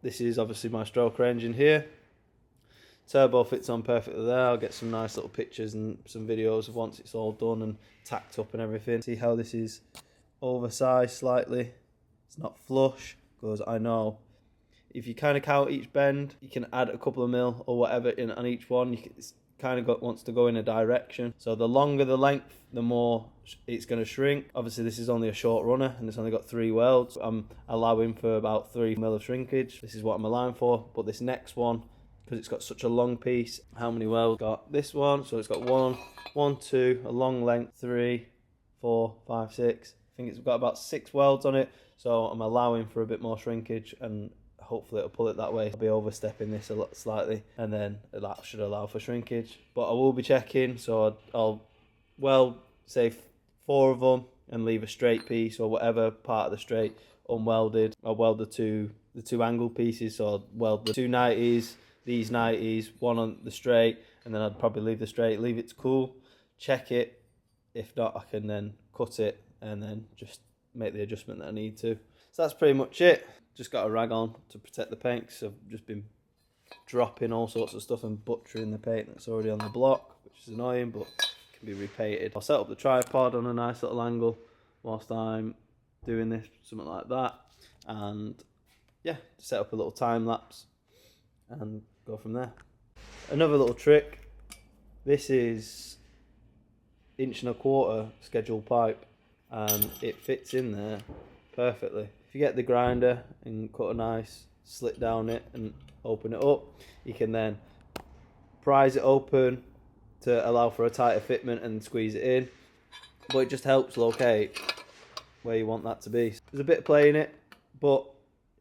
This is obviously my stroker engine here. Turbo fits on perfectly there. I'll get some nice little pictures and some videos of once it's all done and tacked up and everything. See how this is oversized slightly. It's not flush, because I know if you kind of count each bend, you can add a couple of mil or whatever in on each one. It's kind of wants to go in a direction. So the longer the length, the more it's going to shrink. Obviously this is only a short runner and it's only got 3 welds. I'm allowing for about 3 mil of shrinkage. This is what I'm allowing for. But this next one, because it's got such a long piece, how many welds? Got this one, so it's got 1, 2, a long length, 3, 4, 5, 6. I think it's got about 6 welds on it. So I'm allowing for a bit more shrinkage, and hopefully it'll pull it that way. I'll be overstepping this a lot slightly, and then that should allow for shrinkage. But I will be checking, so I'll weld, say 4 of them, and leave a straight piece or whatever part of the straight unwelded. I'll weld the two angle pieces, so I'll weld the 2 90s, these 90s, one on the straight, and then I'd probably leave the straight, leave it to cool, check it. If not, I can then cut it and then just make the adjustment that I need to. So that's pretty much it. Just got a rag on to protect the paint, because I've just been dropping all sorts of stuff and butchering the paint that's already on the block, which is annoying, but can be repainted. I'll set up the tripod on a nice little angle whilst I'm doing this, something like that, and yeah, set up a little time lapse and go from there. Another little trick, this is 1.25" scheduled pipe, and it fits in there perfectly. If you get the grinder and cut a nice slit down it and open it up, you can then prise it open to allow for a tighter fitment and squeeze it in, but it just helps locate where you want that to be. There's a bit of play in it, but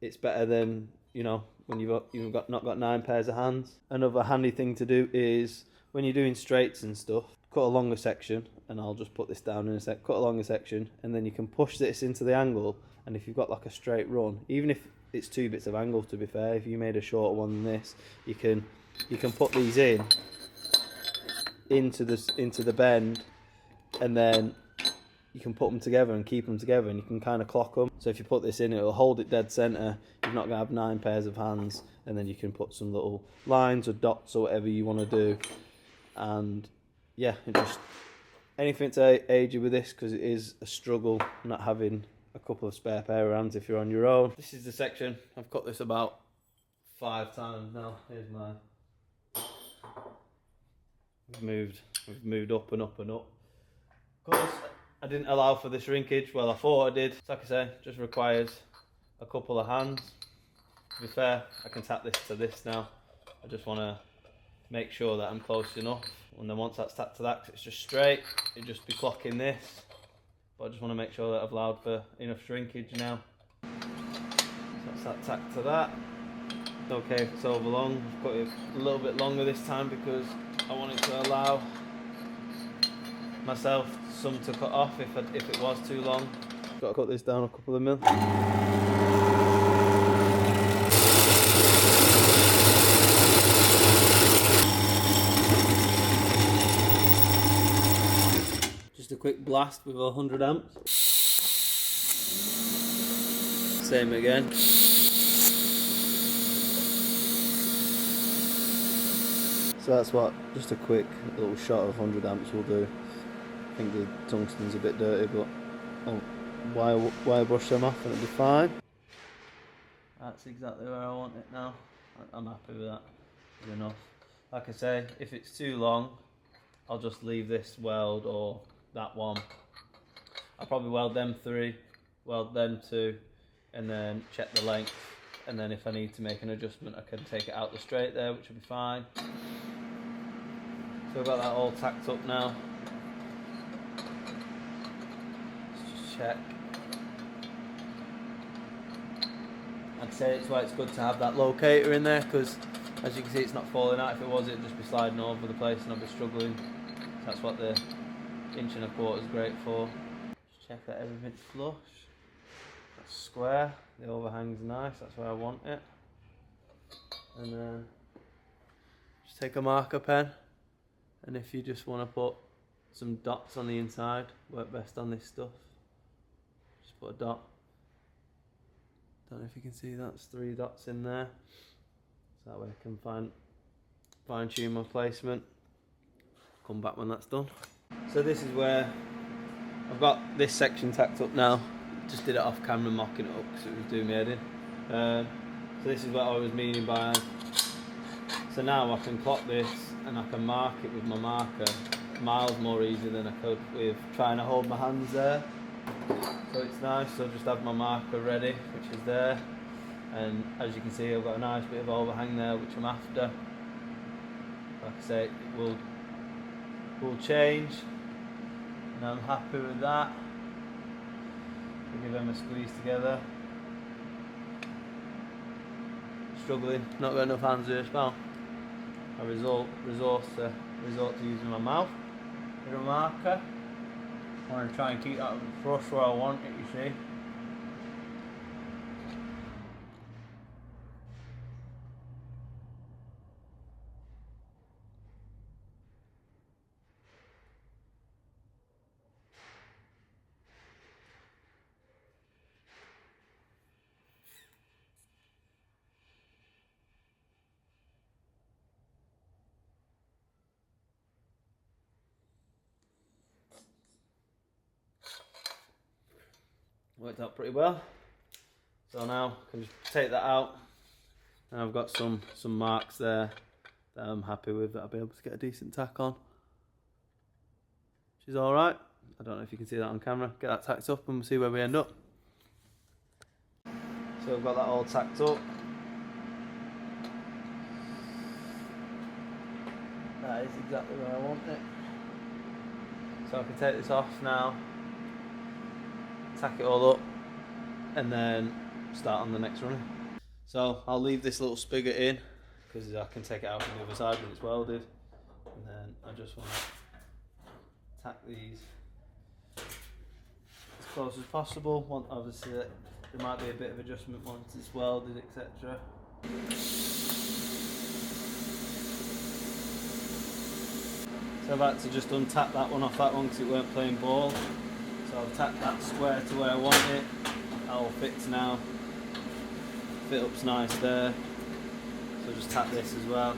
it's better than, you know, when you've not got 9 pairs of hands. Another handy thing to do is when you're doing straights and stuff, cut a longer section, and I'll just put this down in a sec. Cut a longer section, and then you can push this into the angle. And if you've got like a straight run, even if it's 2 bits of angle, to be fair, if you made a shorter one than this, you can put these into the bend, and then you can put them together and keep them together, and you can kind of clock them. So if you put this in, it'll hold it dead center. You're not gonna have 9 pairs of hands, and then you can put some little lines or dots or whatever you want to do. And yeah, just anything to aid you with this, because it is a struggle not having a couple of spare pair of hands if you're on your own. This is the section. I've cut this about 5 times now. Here's mine. We've moved up and up and up. Of course, I didn't allow for the shrinkage. Well, I thought I did. So like I say, just requires a couple of hands. To be fair, I can tap this to this now. I just want to make sure that I'm close enough. And then once that's tapped to that, 'cause it's just straight, it'll just be clocking this. But I just want to make sure that I've allowed for enough shrinkage now. So that's that tack to that. Okay, if it's over long, I've cut it a little bit longer this time because I wanted to allow myself some to cut off if it was too long. Got to cut this down a couple of mil. Just a quick blast with 100 amps. Same again. So that's what just a quick little shot of 100 amps will do. I think the tungsten's a bit dirty, but I'll wire brush them off and it'll be fine. That's exactly where I want it now. I'm happy with that. Good enough. Like I say, if it's too long, I'll just leave this weld or that one. I'll probably weld them 3, weld them 2, and then check the length. And then if I need to make an adjustment, I can take it out the straight there, which will be fine. So I've got that all tacked up now. Let's just check. I'd say it's why it's good to have that locator in there, because as you can see, it's not falling out. If it was, it'd just be sliding all over the place and I'd be struggling. So that's what the 1.25" is great for. Just check that everything's flush. That's square. The overhang's nice. That's where I want it. And then just take a marker pen. And if you just want to put some dots on the inside, work best on this stuff. Just put a dot. Don't know if you can see that's 3 dots in there. So that way I can fine tune my placement. Come back when that's done. So this is where I've got this section tacked up now. Just did it off camera, mocking it up because it was doing me head in. So this is what I was meaning by. So now I can clock this and I can mark it with my marker miles more easy than I could with trying to hold my hands there. So it's nice. So I just have my marker ready, which is there. And as you can see, I've got a nice bit of overhang there, which I'm after. Like I say, it will change, and I'm happy with that. We'll give them a squeeze together. Struggling, not got enough hands here as well. I resort to using my mouth with a marker. I want to try and keep that brush where I want it, you see. Worked out pretty well. So now I can just take that out, and I've got some marks there that I'm happy with, that I'll be able to get a decent tack on. Which is alright. I don't know if you can see that on camera. Get that tacked up and we'll see where we end up. So I've got that all tacked up. That is exactly where I want it. So I can take this off now, tack it all up, and then start on the next running. So I'll leave this little spigot in because I can take it out from the other side when it's welded, and then I just want to tack these as close as possible. Obviously there might be a bit of adjustment once it's welded, etc. So I've had to just untap that one off that one because it weren't playing ball. So I've tacked that square to where I want it. That all fits now. Fit up's nice there. So just tap this as well.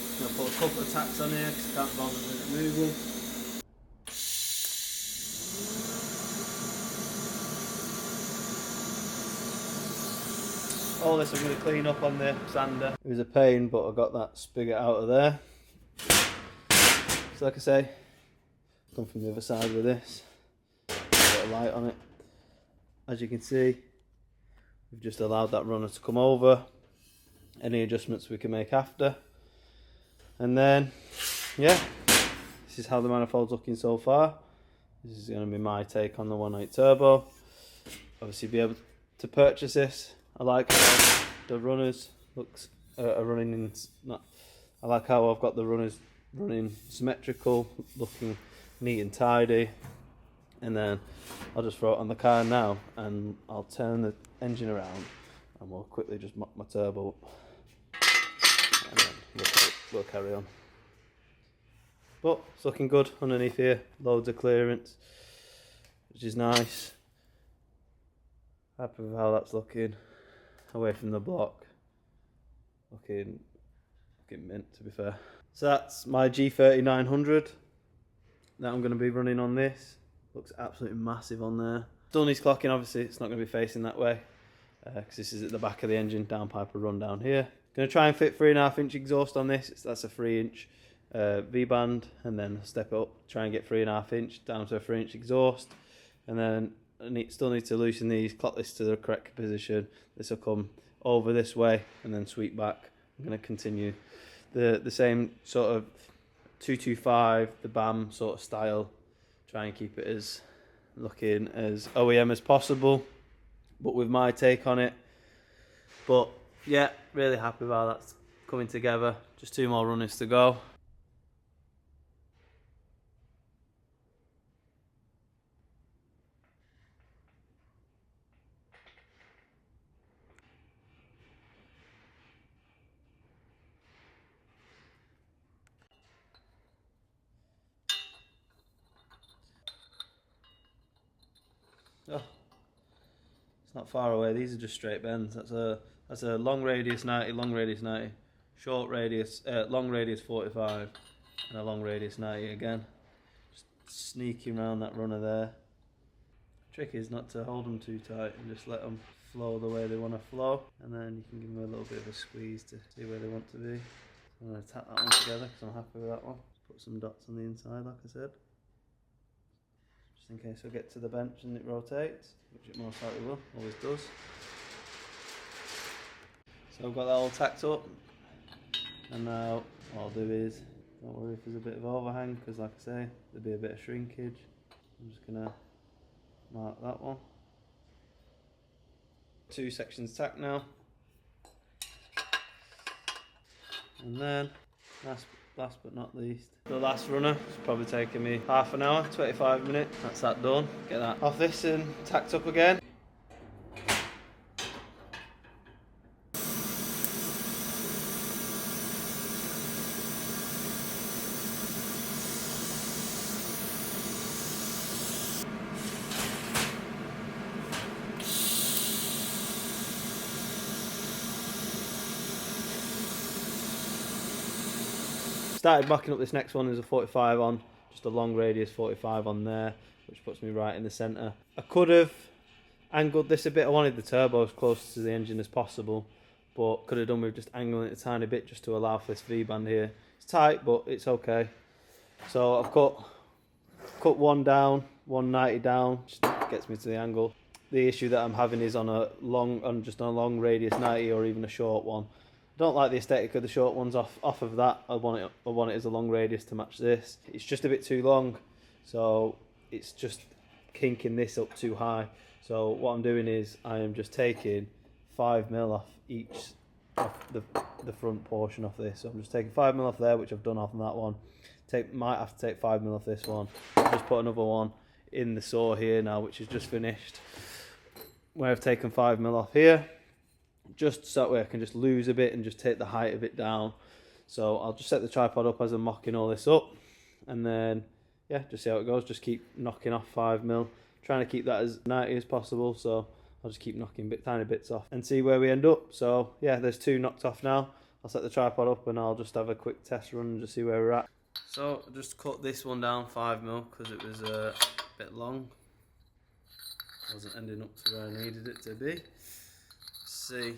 I'm going to put a couple of tacks on here because I can't bother with it moving. All this I'm going to clean up on the sander. It was a pain, but I got that spigot out of there. So like I say, come from the other side with this. A bit of light on it. As you can see, we've just allowed that runner to come over. Any adjustments we can make after. And then, yeah, this is how the manifold's looking so far. This is going to be my take on the 1.8 turbo. Obviously be able to purchase this. I like how the runners are running in. I like how I've got the runners running symmetrical, looking neat and tidy. And then I'll just throw it on the car now, and I'll turn the engine around, and we'll quickly just mock my turbo up, and then we'll carry on. But it's looking good underneath here. Loads of clearance, which is nice. Happy with how that's looking. Away from the block, looking mint, to be fair. So that's my G3900 that I'm going to be running on this. Looks absolutely massive on there. Still needs clocking, obviously it's not going to be facing that way because this is at the back of the engine, downpipe will run down here. Going to try and fit 3.5 inch exhaust on this. That's a 3 inch V-band, and then step it up, try and get 3.5 inch down to a 3 inch exhaust, and then still need to loosen these, clock this to the correct position. This will come over this way and then sweep back. I'm going to continue the same sort of 225, the BAM sort of style. Try and keep it as looking as OEM as possible, but with my take on it. But yeah, really happy with how that's coming together. Just 2 more runners to go. It's not far away. These are just straight bends. That's a long radius 90, long radius 90, short radius, long radius 45, and a long radius 90 again. Just sneaking around that runner there. Trick is not to hold them too tight and just let them flow the way they want to flow, and then you can give them a little bit of a squeeze to see where they want to be. So I'm going to tack that one together because I'm happy with that one. Put some dots on the inside like I said, just in case I get to the bench and it rotates, which it most likely will, always does. So I've got that all tacked up, and now what I'll do is, don't worry if there's a bit of overhang, because like I say, there'll be a bit of shrinkage. I'm just going to mark that one. 2 sections tacked now. And then, last but not least, the last runner. It's probably taken me half an hour, 25 minutes. That's that done. Get that off this and tacked up again. Started mocking up this next one. There's a 45 on, just a long radius 45 on there, which puts me right in the centre. I could have angled this a bit. I wanted the turbo as close to the engine as possible, but could have done with just angling it a tiny bit just to allow for this V-band here. It's tight, but it's okay. So I've cut one down, 190 down, just gets me to the angle. The issue that I'm having is on just on a long radius 90 or even a short one. I don't like the aesthetic of the short ones off of that. I want it as a long radius to match this. It's just a bit too long, so it's just kinking this up too high. So what I'm doing is I am just taking 5mm off each of the front portion of this. So I'm just taking 5mm off there, which I've done off on that one. Might have to take 5mm off this one. Just put another one in the saw here now, which is just finished, where I've taken 5mm off here, just so that way I can just lose a bit and just take the height of it down. So I'll just set the tripod up as I'm mocking all this up, and then yeah, just see how it goes. Just keep knocking off 5mm, trying to keep that as 90 as possible. So I'll just keep knocking tiny bits off and see where we end up. So yeah, there's 2 knocked off now. I'll set the tripod up and I'll just have a quick test run and just see where we're at. So I just cut this one down 5mm because it was a bit long. Wasn't ending up to where I needed it to be. Let's see.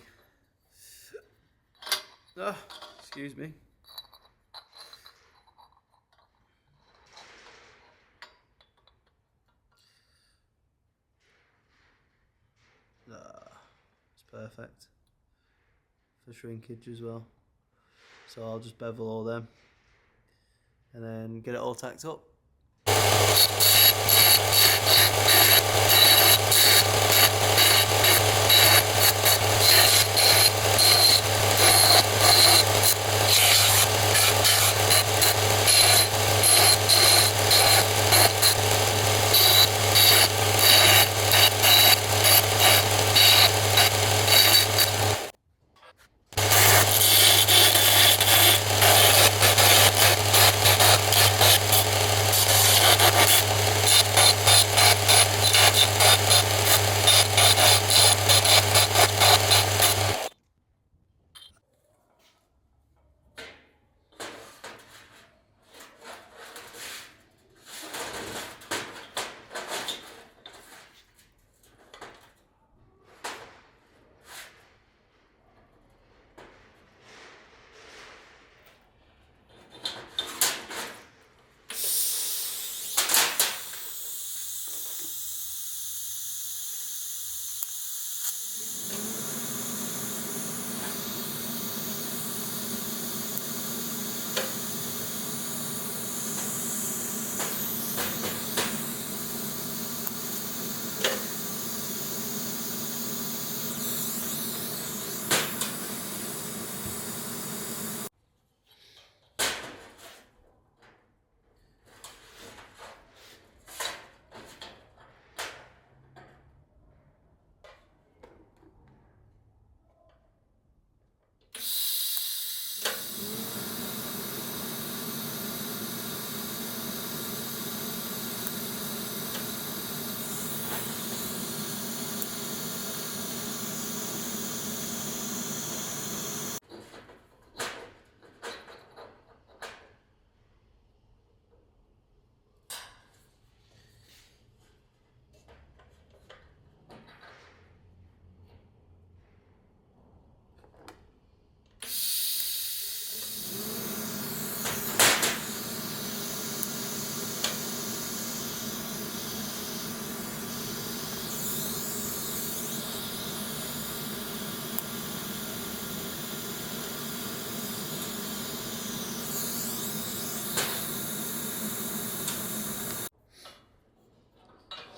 Oh, excuse me. It's perfect for shrinkage as well. So I'll just bevel all them and then get it all tacked up.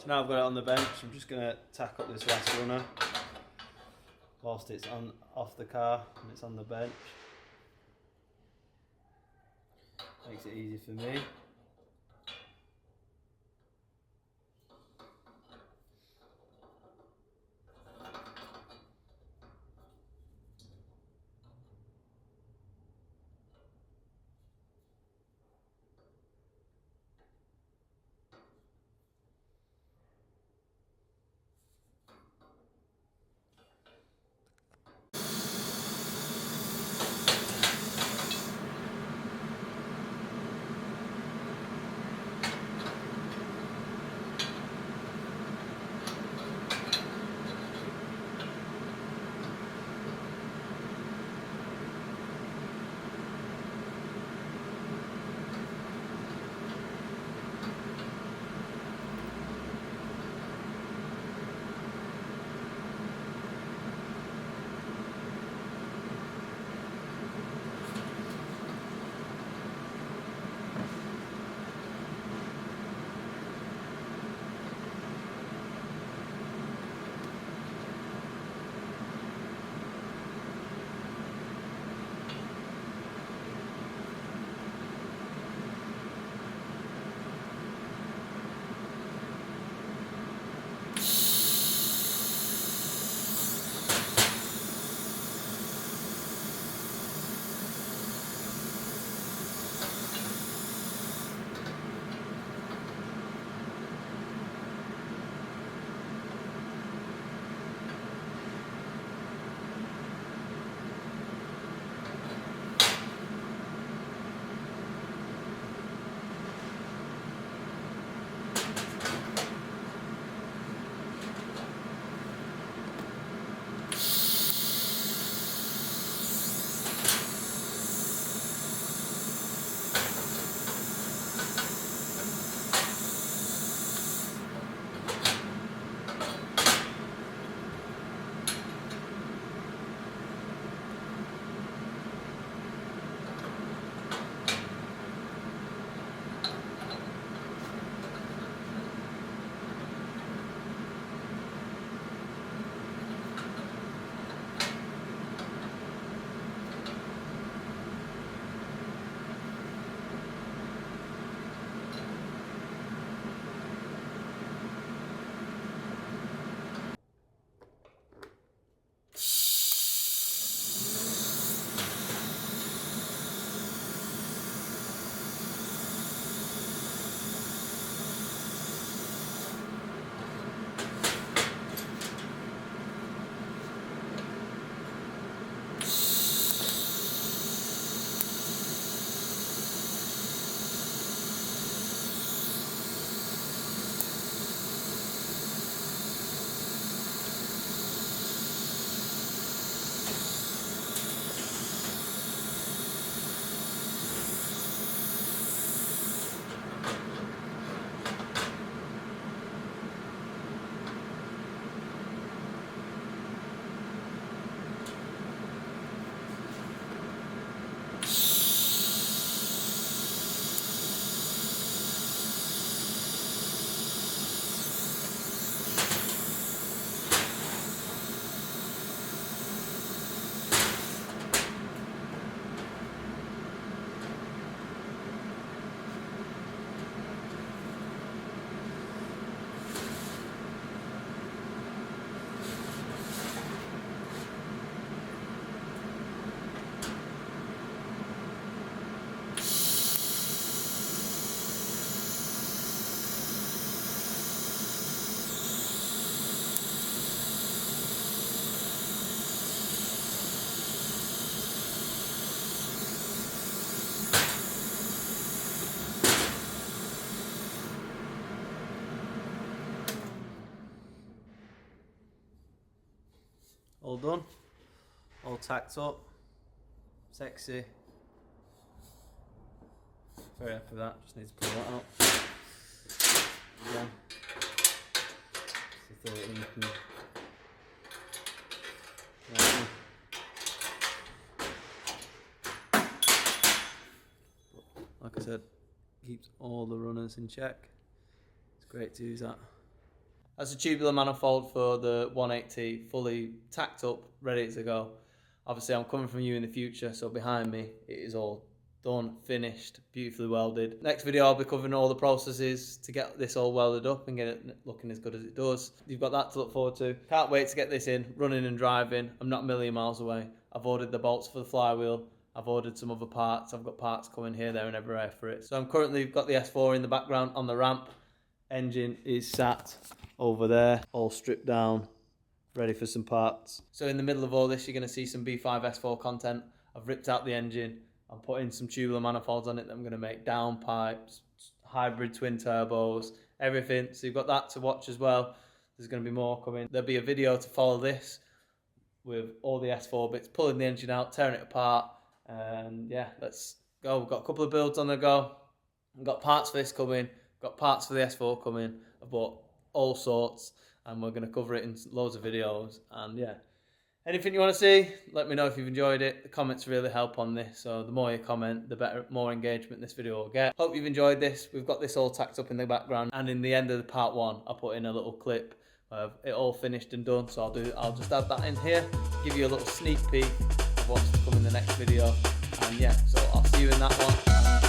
So now I've got it on the bench, I'm just going to tack up this last runner whilst it's off the car and it's on the bench. Makes it easy for me. All done, all tacked up, sexy. Very happy with that, just need to pull that out. Again, it's a 13 pin. Like I said, keeps all the runners in check. It's great to use that That's a tubular manifold for the 180, fully tacked up, ready to go. Obviously I'm coming from you in the future, so behind me it is all done, finished, beautifully welded. Next video I'll be covering all the processes to get this all welded up and get it looking as good as it does. You've got that to look forward to. Can't wait to get this in, running and driving. I'm not a million miles away. I've ordered the bolts for the flywheel. I've ordered some other parts. I've got parts coming here, there and everywhere for it. So I'm currently got the S4 in the background on the ramp. Engine is sat over there, all stripped down, ready for some parts. So in the middle of all this, you're going to see some B5 S4 content. I've ripped out the engine. I'm putting some tubular manifolds on it that I'm going to make downpipes, hybrid twin turbos, everything. So you've got that to watch as well. There's going to be more coming. There'll be a video to follow this with all the S4 bits, pulling the engine out, tearing it apart. And yeah, let's go. We've got a couple of builds on the go. I've got parts for this coming, got parts for the S4 coming. I've bought all sorts and we're going to cover it in loads of videos. And yeah, anything you want to see, let me know if you've enjoyed it. The comments really help on this, so the more you comment, the better, more engagement this video will get. Hope you've enjoyed this. We've got this all tacked up in the background, and in the end of the part 1 I'll put in a little clip of it all finished and done. So I'll just add that in here, give you a little sneak peek of what's to come in the next video. And yeah, so I'll see you in that one.